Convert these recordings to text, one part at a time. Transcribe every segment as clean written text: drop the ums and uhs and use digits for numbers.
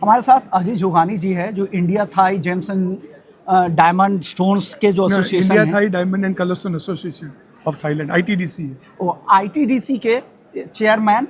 हमारे साथ अजय जोगानी जी है जो India Thai gems and diamond stones के जो एसोसिएशन इंडिया है, Thai diamond and colourstone association of Thailand ITDC है। वो आईटीडीसी के chairman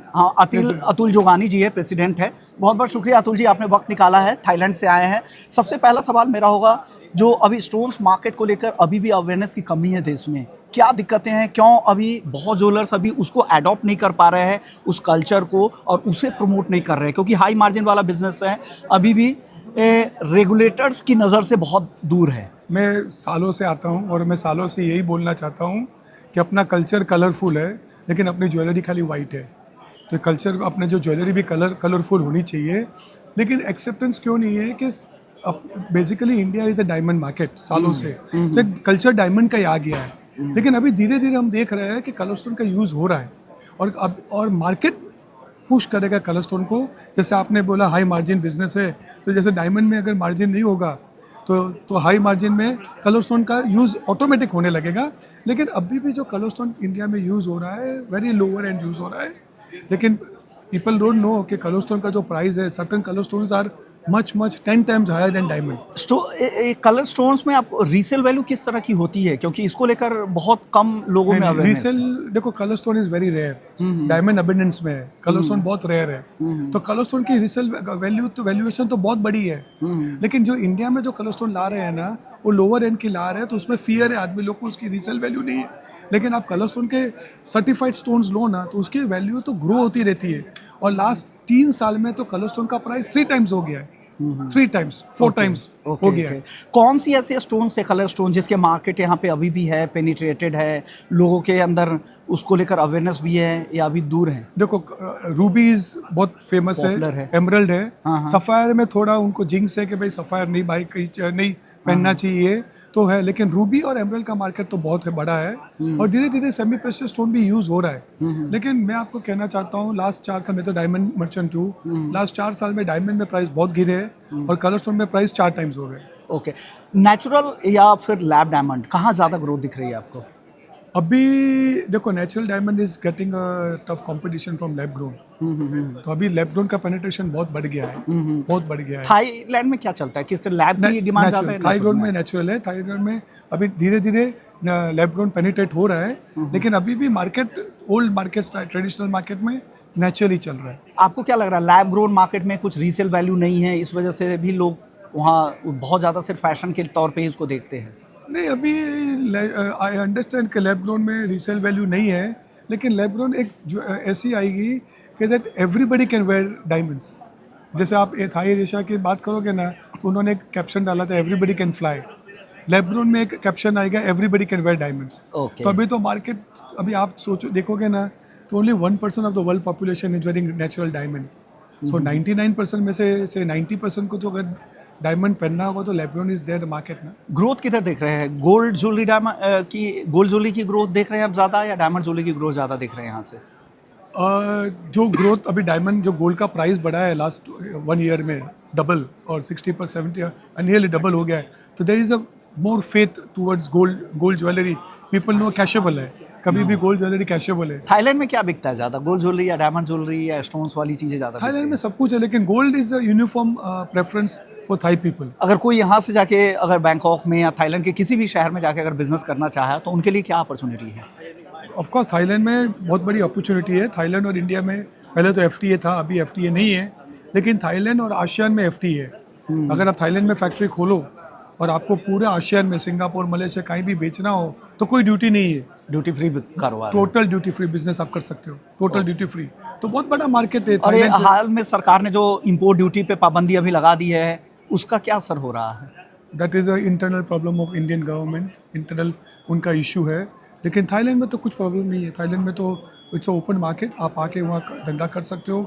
Yes, sir. Atul Jogani ji है, प्रेसिडेंट है। बहुत बहुत शुक्रिया अतुल जी, आपने वक्त निकाला है, थाईलैंड से आए हैं। सबसे पहला सवाल मेरा होगा, जो अभी स्टोन्स मार्केट को लेकर अभी भी अवेयरनेस की कमी है देश में, क्या दिक्कतें हैं, क्यों अभी बहुत ज्वेलर्स अभी उसको अडॉप्ट नहीं कर पा रहे हैं, उस कल्चर को, और उसे प्रमोट नहीं कर रहे हैं, क्योंकि हाई मार्जिन वाला बिजनेस है, अभी भी रेगुलेटर्स की नज़र से बहुत दूर है। मैं सालों से आता हूँ और मैं सालों से यही बोलना चाहता हूँ कि अपना कल्चर कलरफुल है, लेकिन अपनी ज्वेलरी खाली वाइट है। तो कल्चर, अपने जो ज्वेलरी भी कलरफुल होनी चाहिए, लेकिन एक्सेप्टेंस क्यों नहीं है कि basically India is the diamond market सालों से, तो एक कल्चर डायमंड का ही आ गया है। लेकिन अभी धीरे धीरे हम देख रहे हैं कि कलर स्टोन का यूज़ हो रहा है, और मार्केट पुश करेगा कलर स्टोन को। जैसे आपने बोला हाई मार्जिन बिजनेस है, तो जैसे डायमंड में अगर मार्जिन नहीं होगा तो हाई मार्जिन में कलर स्टोन का यूज़ ऑटोमेटिक होने लगेगा। लेकिन अभी भी जो कलर स्टोन इंडिया में यूज़ हो रहा है, वेरी लोअर एंड यूज़ हो रहा है। लेकिन पीपल डोंट नो कि कलर स्टोन का जो प्राइस है, certain colour stones are much 10 times higher than diamond. Colour stones में आपको रीसेल वैल्यू किस तरह की होती है, क्योंकि इसको लेकर बहुत कम लोगों में अवेयरनेस रीसेल, देखो colour stone is very rare, diamond abundance में है, कलर स्टोन बहुत रेयर है। तो कलर स्टोन की रीसेल वैल्यूएशन तो बहुत बड़ी है। लेकिन जो इंडिया में जो कलर स्टोन ला रहे हैं ना, वो लोअर एंड की ला रहे हैं, तो उसमें फियर है आदमी लोग को, उसकी रीसेल वैल्यू नहीं है। लेकिन आप कलर स्टोन के सर्टिफाइड स्टोन्स लो ना, तो उसकी वैल्यू तो ग्रो होती रहती है। और लास्ट 3 साल में तो कलर स्टोन का प्राइस 3 टाइम्स हो गया है, 3 टाइम्स 4 टाइम्स हो गया है। कौन सी ऐसे स्टोन से कलर स्टोन जिसके मार्केट यहाँ पे अभी भी है, पेनिट्रेटेड है, लोगों के अंदर उसको लेकर अवेयरनेस भी है, या अभी दूर है? देखो रूबीज बहुत फेमस है, एमरल्ड है, सफायर में थोड़ा उनको जिंक्स है कि भाई सफायर नहीं भाई कहीं नहीं पहनना चाहिए, तो है। लेकिन रूबी और एमरल्ड का मार्केट तो बहुत है, बड़ा है, और धीरे धीरे सेमी प्रेशियस स्टोन भी यूज हो रहा है। लेकिन मैं आपको कहना चाहता हूँ, लास्ट 4 साल में तो डायमंड मर्चेंट हूँ, लास्ट 4 साल में डायमंड में प्राइस बहुत गिरे हैं और कलर स्टोन में प्राइस 4 टाइम्स हो गए। ओके, नेचुरल या फिर लैब डायमंड, कहाँ ज़्यादा ग्रोथ दिख रही है आपको? अभी देखो natural diamond is getting tough competition from lab grown, तो अभी लैब ग्रोन का पेनिट्रेशन बहुत बढ़ गया है, बहुत बढ़ गया है। थाईलैंड में क्या चलता है, किस तरह लैब की डिमांड ज़्यादा है? थाईलैंड में नेचुरल है, थाईलैंड में अभी धीरे धीरे लैब ग्रोन पेनिट्रेट हो रहा है, लेकिन अभी भी market, old market, traditional market में नेचुरली चल रहा है। आपको क्या लग रहा है, लैब ग्रोन मार्केट में कुछ रीसेल वैल्यू नहीं है, इस वजह से भी लोग वहाँ बहुत ज़्यादा सिर्फ फैशन के तौर पे इसको देखते हैं? नहीं, अभी आई अंडरस्टैंड कि लैब ग्रोन में रीसेल वैल्यू नहीं है, लेकिन लैब ग्रोन एक जो ऐसी आएगी कि that everybody can wear diamonds. जैसे आप थाई रेशा की बात करोगे ना, तो उन्होंने एक कैप्शन डाला था, everybody can fly. Lab grown में एक कैप्शन आएगा, एवरीबडी कैन वेयर डायमंड्स। तो अभी तो मार्केट, अभी आप सोचो देखोगे ना, तो only 1% of the world population is wearing natural diamond. So 99% में से 90% को तो अगर डायमंड पहनना होगा तो lab grown is there the market ना। ग्रोथ किधर देख रहे हैं? गोल्ड ज्वेलरी गोल्ड ज्वेलरी की ग्रोथ देख रहे हैं आप ज़्यादा, या डायमंड ज्वेलरी की ग्रोथ ज़्यादा देख रहे हैं यहाँ से? जो ग्रोथ अभी डायमंड, जो गोल्ड का प्राइस बढ़ा है लास्ट 1 ईयर में डबल, और 60% 70 नियरली डबल हो गया है, तो there is a more faith towards gold jewellery. People know cashable है, कभी भी गोल्ड ज्वेलरी कैशेबल है। थाईलैंड में क्या बिकता है ज़्यादा, गोल्ड ज्वेलरी या डायमंड ज्वेलरी या स्टोन्स वाली चीज़ें ज़्यादा? थाईलैंड में सब कुछ है, लेकिन gold is a uniform preference for Thai people. अगर कोई यहाँ से जाके अगर बैंकॉक में या थाईलैंड के किसी भी शहर में जाके अगर बिजनेस करना चाहे, तो उनके लिए क्या अपॉर्चुनिटी है? ऑफ कोर्स थाईलैंड में बहुत बड़ी अपॉर्चुनिटी है। थाईलैंड और इंडिया में पहले तो FTA था, अभी FTA नहीं है, लेकिन थाईलैंड और आसियान में FTA है। अगर आप थाईलैंड में फैक्ट्री खोलो और आपको पूरे आसियान में, सिंगापुर, मलेशिया कहीं भी बेचना हो, तो कोई ड्यूटी नहीं है, ड्यूटी फ्री कारोबार, टोटल ड्यूटी फ्री बिजनेस आप कर सकते हो, टोटल ड्यूटी फ्री। तो बहुत बड़ा मार्केट है। और ये हाल में सरकार ने जो इंपोर्ट ड्यूटी पे पाबंदी अभी लगा दी है, उसका क्या असर हो रहा है? That is a internal problem of Indian government, internal उनका इशू है। लेकिन थाईलैंड में तो कुछ प्रॉब्लम नहीं है, थाईलैंड में तो इट्स ओपन मार्केट, आप आके वहाँ धंधा कर सकते हो।